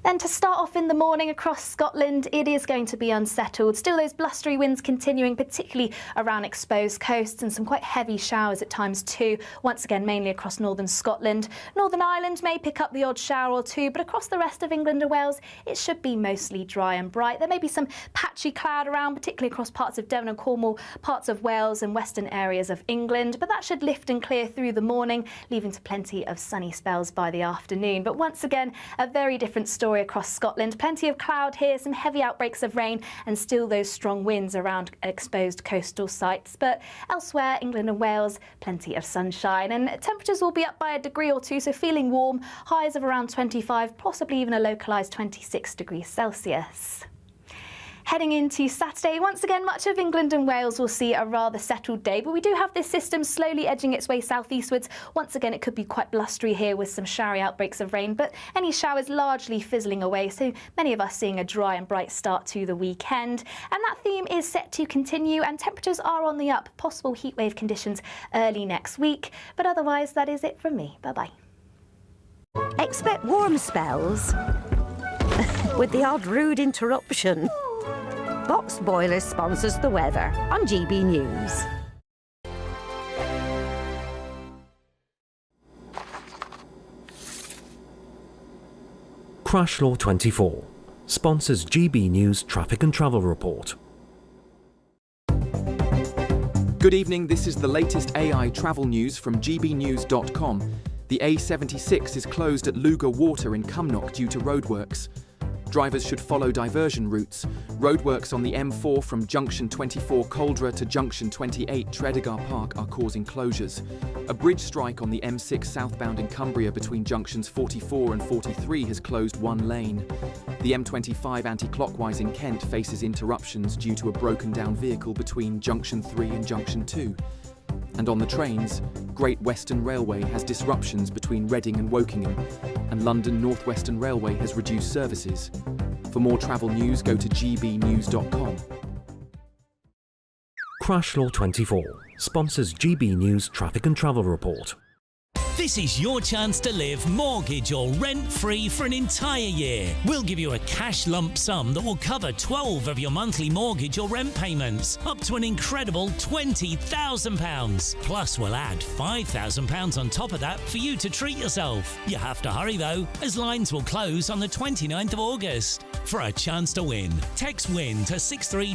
Then to start off in the morning across Scotland, it is going to be unsettled. Still those blustery winds continuing, particularly around exposed coasts, and some quite heavy showers at times too, once again mainly across northern Scotland. Northern Ireland may pick up the odd shower or two, but across the rest of England and Wales, it should be mostly dry and bright. There may be some patchy cloud around, particularly across parts of Devon and Cornwall, parts of Wales and western areas of England, but that should lift and clear through the morning, leaving to plenty of sunny spells by the afternoon. But once again, a very different story across Scotland. Plenty of cloud here, some heavy outbreaks of rain, and still those strong winds around exposed coastal sites. But elsewhere, England and Wales, plenty of sunshine, and temperatures will be up by a degree or two, so feeling warm. Highs of around 25, possibly even a localised 26 degrees Celsius. Heading into Saturday, once again, much of England and Wales will see a rather settled day, but we do have this system slowly edging its way southeastwards. Once again, it could be quite blustery here with some showery outbreaks of rain, but any showers largely fizzling away, so many of us seeing a dry and bright start to the weekend. And that theme is set to continue, and temperatures are on the up. Possible heatwave conditions early next week, but otherwise, that is it from me. Bye-bye. Expect warm spells with the odd rude interruption. Box Boiler sponsors the weather on GB News. Crash Law 24 sponsors GB News Traffic and Travel Report. Good evening, this is the latest AI travel news from GBNews.com. The A76 is closed at Luga Water in Cumnock due to roadworks. Drivers should follow diversion routes. Roadworks on the M4 from Junction 24 Coldra to Junction 28 Tredegar Park are causing closures. A bridge strike on the M6 southbound in Cumbria between junctions 44 and 43 has closed one lane. The M25 anti-clockwise in Kent faces interruptions due to a broken down vehicle between Junction 3 and Junction 2. And on the trains, Great Western Railway has disruptions between Reading and Wokingham, and London North Western Railway has reduced services. For more travel news, go to gbnews.com. Crash Law 24 sponsors GB News Traffic and Travel Report. This is your chance to live mortgage or rent-free for an entire year. We'll give you a cash lump sum that will cover 12 of your monthly mortgage or rent payments, up to an incredible £20,000. Plus, we'll add £5,000 on top of that for you to treat yourself. You have to hurry though, as lines will close on the 29th of August. For a chance to win, text WIN to 63